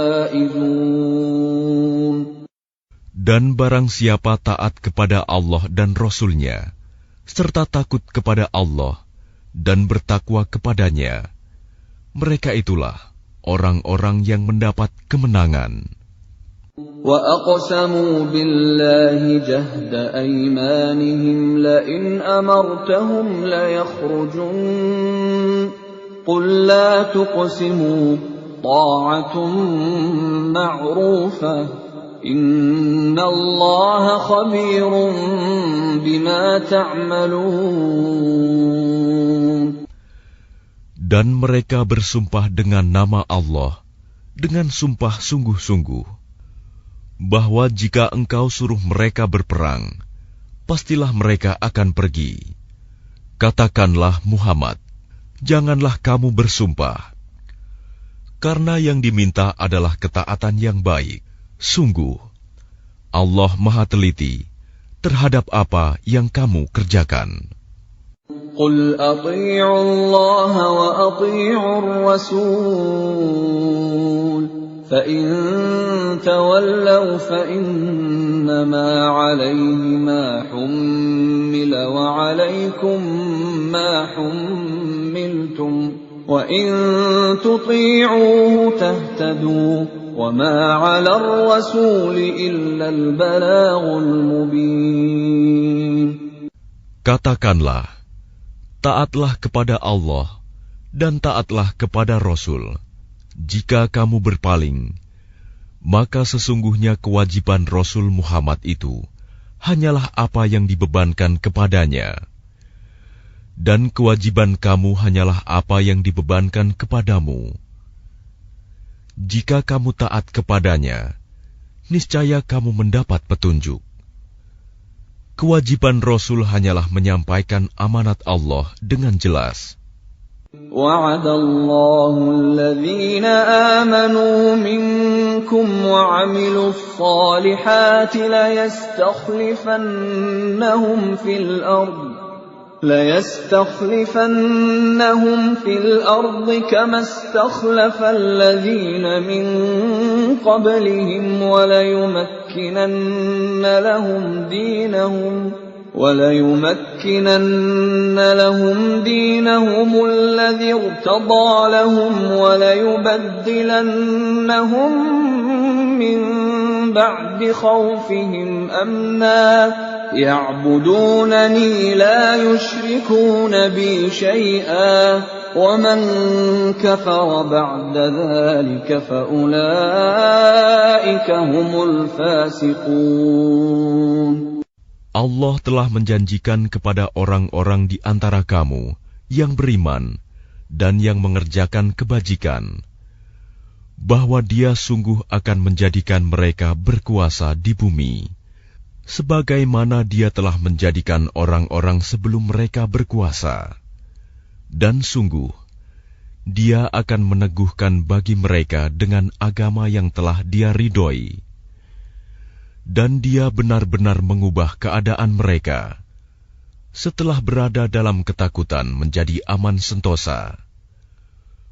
Dan barang siapa taat kepada Allah dan Rasul-Nya, serta takut kepada Allah dan bertakwa kepadanya, mereka itulah orang-orang yang mendapat kemenangan. وَأَقْسَمُوا بِاللَّهِ جَهْدَ أَيْمَانِهِمْ لَئِنْ أَمَرْتَهُمْ لَيَخْرُجُنَّ قُل لَّا تُقْسِمُوا طَاعَةٌ مَّعْرُوفَةٌ إِنَّ اللَّهَ خَبِيرٌ بِمَا تَعْمَلُونَ. Dan mereka bersumpah dengan nama Allah, dengan sumpah sungguh-sungguh, bahwa jika engkau suruh mereka berperang, pastilah mereka akan pergi. Katakanlah Muhammad, janganlah kamu bersumpah, karena yang diminta adalah ketaatan yang baik. Sungguh, Allah Maha Teliti terhadap apa yang kamu kerjakan. قُلْ أَطِيعُوا اللَّهَ وَأَطِيعُوا الرَّسُولَ فَإِن تَوَلَّوْا فَإِنَّمَا عَلَيْهِ مَا حُمِّلَ وَعَلَيْكُم مَّا حُمِّلْتُمْ وَإِن تُطِيعُوهُ تَهْتَدُوا وَمَا عَلَى الرَّسُولِ إِلَّا الْبَلَاغُ الْمُبِينُ. Katakanlah, taatlah kepada Allah dan taatlah kepada Rasul. Jika kamu berpaling, maka sesungguhnya kewajiban Rasul Muhammad itu hanyalah apa yang dibebankan kepadanya. Dan kewajiban kamu hanyalah apa yang dibebankan kepadamu. Jika kamu taat kepadanya, niscaya kamu mendapat petunjuk. Kewajiban Rasul hanyalah menyampaikan amanat Allah dengan jelas. وَعَدَ اللَّهُ الَّذِينَ آمَنُوا مِنكُمْ وَعَمِلُوا الصَّالِحَاتِ لَيَسْتَخْلِفَنَّهُمْ فِي الْأَرْضِ كَمَا اسْتَخْلَفَ الَّذِينَ مِن قَبْلِهِمْ وَلَيُمَكِّنَنَّ لَهُمْ دِينَهُمُ الَّذِي ارْتَضَىٰ لَهُمْ وَلَيُبَدِّلَنَّهُم مِّن بَعْدِ خَوْفِهِمْ أَمْنًا يَعْبُدُونَنِي لَا يُشْرِكُونَ بِي شَيْئًا وَمَن كَفَرَ بَعْدَ ذَلِكَ فَأُولَٰئِكَ هُمُ الْفَاسِقُونَ. Allah telah menjanjikan kepada orang-orang di antara kamu yang beriman dan yang mengerjakan kebajikan, bahwa Dia sungguh akan menjadikan mereka berkuasa di bumi, sebagaimana Dia telah menjadikan orang-orang sebelum mereka berkuasa. Dan sungguh, Dia akan meneguhkan bagi mereka dengan agama yang telah Dia ridhoi. Dan Dia benar-benar mengubah keadaan mereka setelah berada dalam ketakutan menjadi aman sentosa.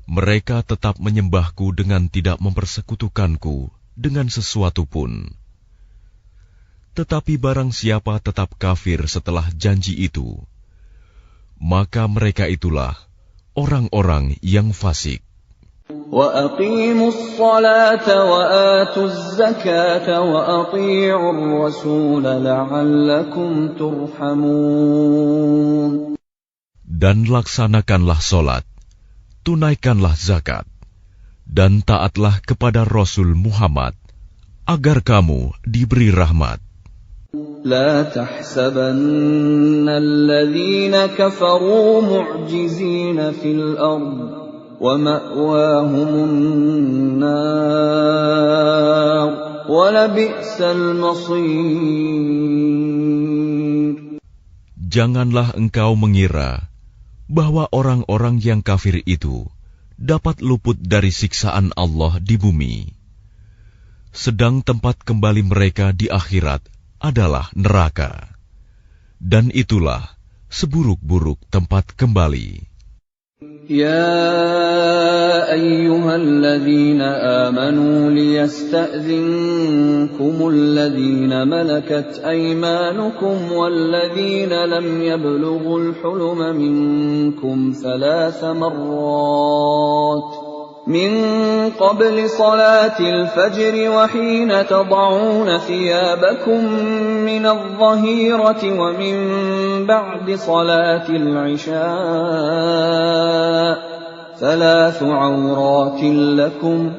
Mereka tetap menyembahku dengan tidak mempersekutukanku dengan sesuatu pun. Tetapi barang siapa tetap kafir setelah janji itu, maka mereka itulah orang-orang yang fasik. وَأَقِيمُوا الصَّلَاةَ وَآتُوا الزَّكَاةَ وَأَطِيعُوا الرَّسُولَ لَعَلَّكُمْ تُرْحَمُونَ. Dan laksanakanlah solat, tunaikanlah zakat, dan taatlah kepada Rasul Muhammad, agar kamu diberi rahmat. لَا تَحْسَبَنَّ الَّذِينَ كَفَرُوا مُعْجِزِينَ فِي الْأَرْضِ وَمَأْوَاهُمُ النَّارُ وَلَبِئْسَ الْمَصِيرُ. Janganlah engkau mengira bahwa orang-orang yang kafir itu dapat luput dari siksaan Allah di bumi, sedang tempat kembali mereka di akhirat adalah neraka, dan itulah seburuk-buruk tempat kembali. يَا أَيُّهَا الَّذِينَ آمَنُوا لِيَسْتَأْذِنكُمُ الَّذِينَ مَلَكَتْ أَيْمَانُكُمْ وَالَّذِينَ لَمْ يَبْلُغُوا الْحُلُمَ مِنكُمْ 3 مرات من قبل صلاة الفجر وحين تضعون ثيابكم من الظهيرة ومن بعد صلاة العشاء 3 عورات لكم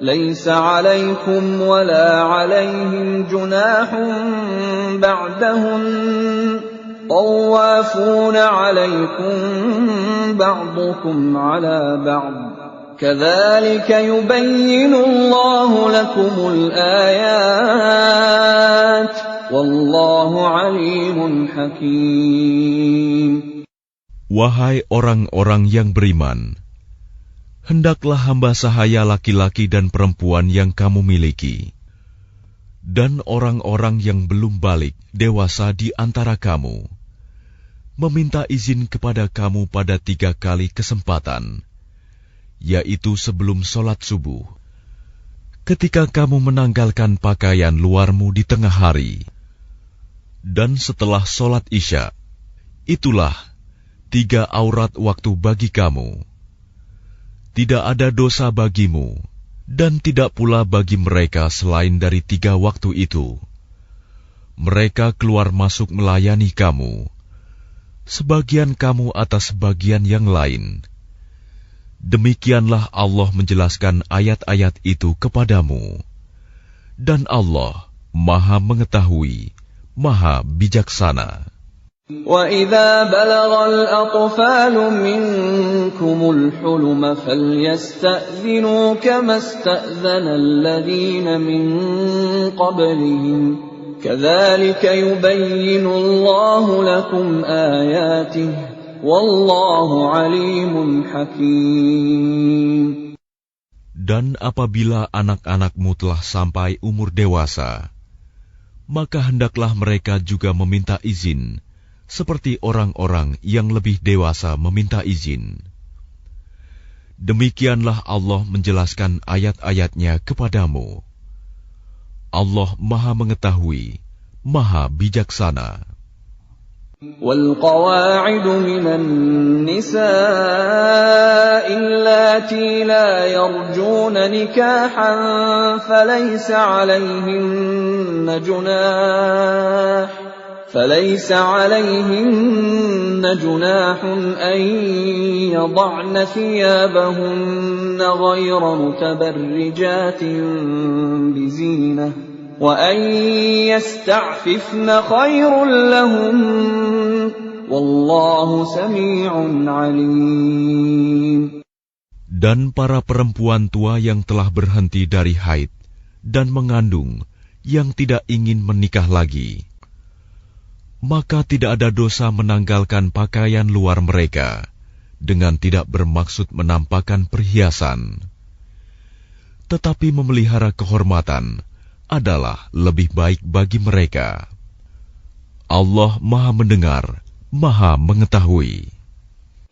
ليس عليكم ولا عليهم جناح بعدهن طوافون عليكم بعضكم على بعض كذلك يبين الله لكم الآيات والله عليم حكيم. Wahai orang-orang yang beriman, hendaklah hamba sahaya laki-laki dan perempuan yang kamu miliki, dan orang-orang yang belum balik dewasa di antara kamu, meminta izin kepada kamu pada 3 kali kesempatan, yaitu sebelum sholat subuh, ketika kamu menanggalkan pakaian luarmu di tengah hari, dan setelah sholat isya. Itulah 3 aurat waktu bagi kamu. Tidak ada dosa bagimu, dan tidak pula bagi mereka selain dari 3 waktu itu. Mereka keluar masuk melayani kamu, sebagian kamu atas sebagian yang lain. Demikianlah Allah menjelaskan ayat-ayat itu kepadamu. Dan Allah Maha Mengetahui, Maha Bijaksana. وَإِذَا بَلَغَ الْأَطْفَالُ مِنكُمُ الْحُلُمَ فَلْيَسْتَأْذِنُوا كَمَا اسْتَأْذَنَ الَّذِينَ مِن قَبْلِهِمْ كَذَلِكَ يُبَيِّنُ اللَّهُ لَكُمْ آيَاتِهِ وَاللَّهُ عَلِيمٌ حَكِيمٌ. Dan apabila anak-anakmu telah sampai umur dewasa, maka hendaklah mereka juga meminta izin, seperti orang-orang yang lebih dewasa meminta izin. Demikianlah Allah menjelaskan ayat-ayatnya kepadamu. Allah Maha Mengetahui, Maha Bijaksana. وَالْقَوَاعِدُ مِنَ النِّسَاءِ اللَّاتِي لَا يَرْجُونَ نِكَاحًا فَلَيْسَ عَلَيْهِنَّ جُنَاحٌ أَن يَضَعْنَ ثِيَابَهُنَّ غَيْرَ مُتَبَرِّجَاتٍ بِزِينَةٍ وَأَن يَسْتَعْفِفْنَ خَيْرٌ لَّهُنَّ وَاللَّهُ سَمِيعٌ عَلِيمٌ. Dan para perempuan tua yang telah berhenti dari haid dan mengandung yang tidak ingin menikah lagi, maka tidak ada dosa menanggalkan pakaian luar mereka dengan tidak bermaksud menampakkan perhiasan. Tetapi memelihara kehormatan adalah lebih baik bagi mereka. Allah Maha Mendengar, Maha Mengetahui.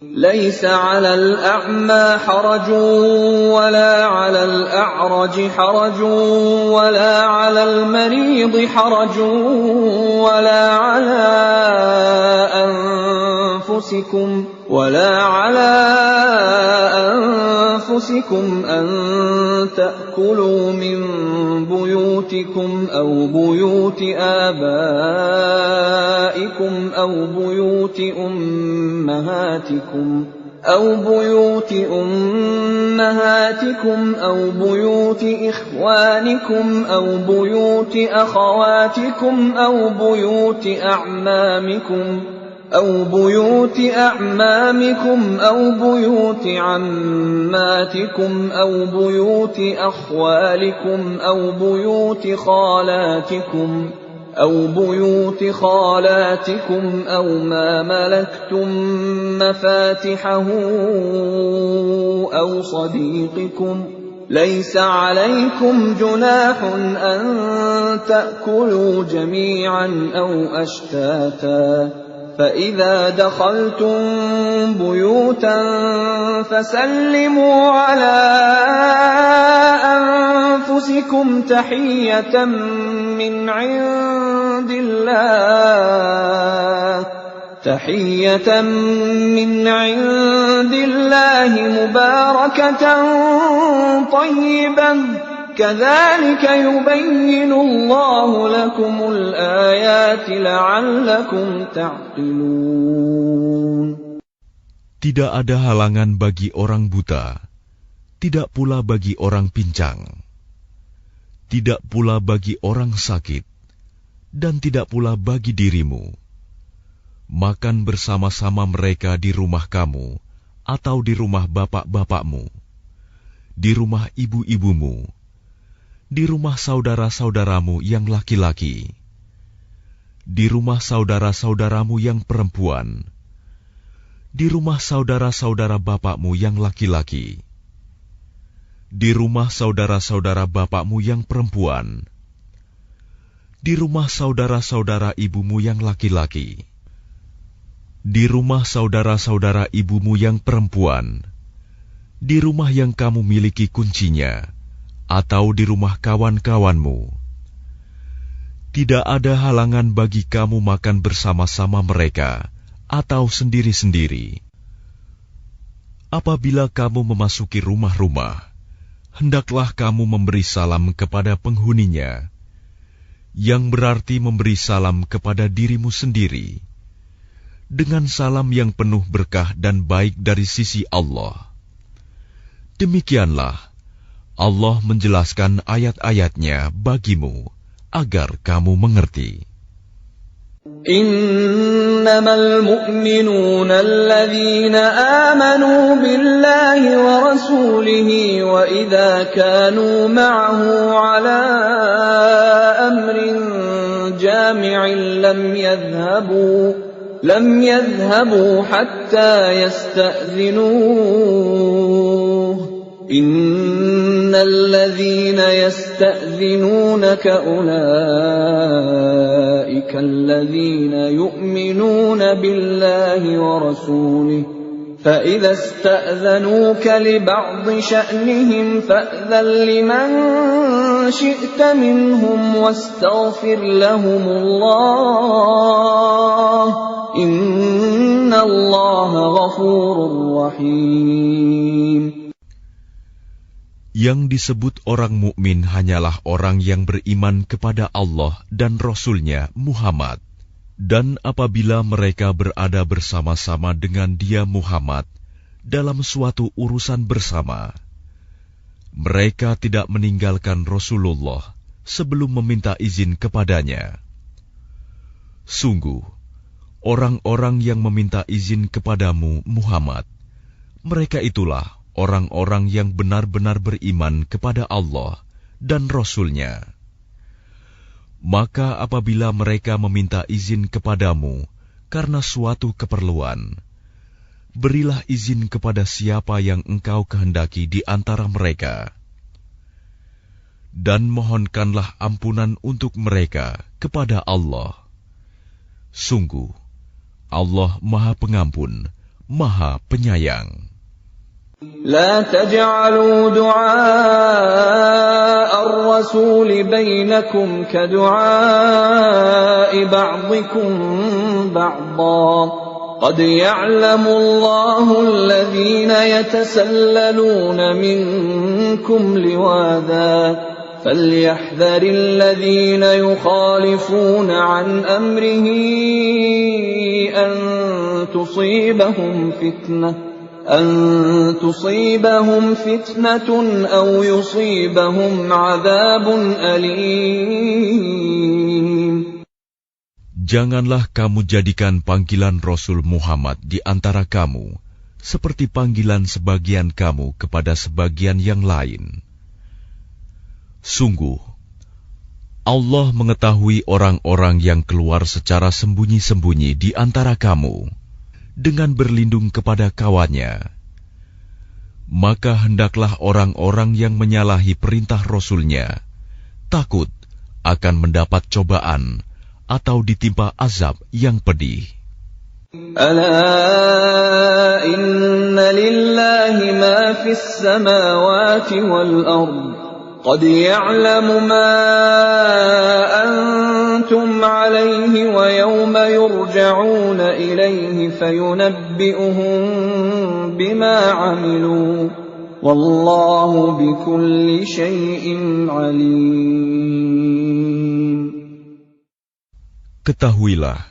لَيْسَ عَلَى الْأَعْمَى حَرَجٌ وَلَا عَلَى الْأَعْرَجِ حَرَجٌ وَلَا عَلَى الْمَرِيضِ حَرَجٌ وَلَا عَلَى أَنفُسِكُمْ أَن تَأْكُلُوا مِن بُيُوتِكُمْ أَوْ بُيُوتِ آبَائِكُمْ أَوْ بُيُوتِ أُمَّهَاتِكُمْ أَوْ بُيُوتِ إِخْوَانِكُمْ أَوْ بُيُوتِ أَخَوَاتِكُمْ أَوْ بُيُوتِ أَعْمَامِكُمْ أَوْ بُيُوتِ عَمَّاتِكُمْ أَوْ بُيُوتِ أَخْوَالِكُمْ أَوْ بُيُوتِ خَالَاتِكُمْ أَوْ مَا مَلَكْتُمْ مَفَاتِحَهُ أَوْ صَدِيقِكُمْ لَيْسَ عَلَيْكُمْ جُنَاحٌ أَن تَأْكُلُوا جَمِيعًا أَوْ أَشْتَاتًا فَإِذَا دَخَلْتُم بُيُوتًا فَسَلِّمُوا عَلَىٰ أَنفُسِكُمْ تَحِيَّةً مِّنْ عِندِ اللَّهِ مُبَارَكَةً طَيِّبَةً كَذَلِكَ يُبَيِّنُ اللَّهُ لَكُمُ الْآيَاتِ لَعَلَّكُمْ تَعْقِلُونَ. Tidak ada halangan bagi orang buta, tidak pula bagi orang pincang, tidak pula bagi orang sakit, dan tidak pula bagi dirimu. Makan bersama-sama mereka di rumah kamu, atau di rumah bapak-bapakmu, di rumah ibu-ibumu, di rumah saudara-saudaramu yang laki-laki, di rumah saudara-saudaramu yang perempuan, di rumah saudara-saudara bapakmu yang laki-laki, di rumah saudara-saudara bapakmu yang perempuan, di rumah saudara-saudara ibumu yang laki-laki, di rumah saudara-saudara ibumu yang perempuan, di rumah yang kamu miliki kuncinya, atau di rumah kawan-kawanmu. Tidak ada halangan bagi kamu makan bersama-sama mereka atau sendiri-sendiri. Apabila kamu memasuki rumah-rumah, hendaklah kamu memberi salam kepada penghuninya, yang berarti memberi salam kepada dirimu sendiri, dengan salam yang penuh berkah dan baik dari sisi Allah. Demikianlah Allah menjelaskan ayat-ayatnya bagimu, agar kamu mengerti. Innamal mu'minuna alladhina amanu billahi wa rasulihi wa idha kanu ma'ahu ala amrin jami'in lam yadhhabu hatta yasta'dhinuhu. Innal ladhina yasta'dhinunaka ulaika alladhina yu'minuna billahi wa rasulihi فإذا استأذنوك لبعض شأنهم فأذن لمن شئت منهم واستغفر لهم الله إن الله غفور رحيم. Yang disebut orang mukmin hanyalah orang yang beriman kepada Allah dan Rasul-Nya Muhammad. Dan apabila mereka berada bersama-sama dengan dia Muhammad dalam suatu urusan bersama, mereka tidak meninggalkan Rasulullah sebelum meminta izin kepadanya. Sungguh, orang-orang yang meminta izin kepadamu Muhammad, mereka itulah orang-orang yang benar-benar beriman kepada Allah dan Rasul-Nya. Maka apabila mereka meminta izin kepadamu karena suatu keperluan, berilah izin kepada siapa yang engkau kehendaki di antara mereka. Dan mohonkanlah ampunan untuk mereka kepada Allah. Sungguh, Allah Maha Pengampun, Maha Penyayang. لا تجعلوا دعاء الرسول بينكم كدعاء بعضكم بعضا قد يعلم الله الذين يتسللون منكم لواذا فليحذر الذين يخالفون عن أمره أن تصيبهم فتنة أو يصيبهم عذاب أليم. Janganlah kamu jadikan panggilan Rasul Muhammad di antara kamu seperti panggilan sebagian kamu kepada sebagian yang lain. Sungguh, Allah mengetahui orang-orang yang keluar secara sembunyi-sembunyi di antara kamu dengan berlindung kepada kawannya. Maka hendaklah orang-orang yang menyalahi perintah Rasul-Nya takut akan mendapat cobaan atau ditimpa azab yang pedih. Ala inna lillahi ma fis samawati wal ard qad ya'lamu ma antum alayhi wa yawma yurja'una ilayhi fayunabbi'uhum bima 'amilu wallahu bikulli syai'in 'alim. Ketahuilah,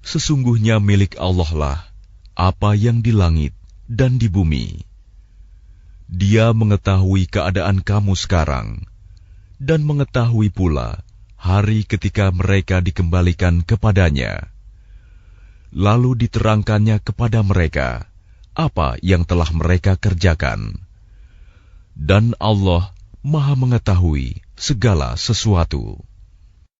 sesungguhnya milik Allah lah apa yang di langit dan di bumi. Dia mengetahui keadaan kamu sekarang, dan mengetahui pula hari ketika mereka dikembalikan kepadanya. Lalu diterangkannya kepada mereka apa yang telah mereka kerjakan. Dan Allah Maha mengetahui segala sesuatu.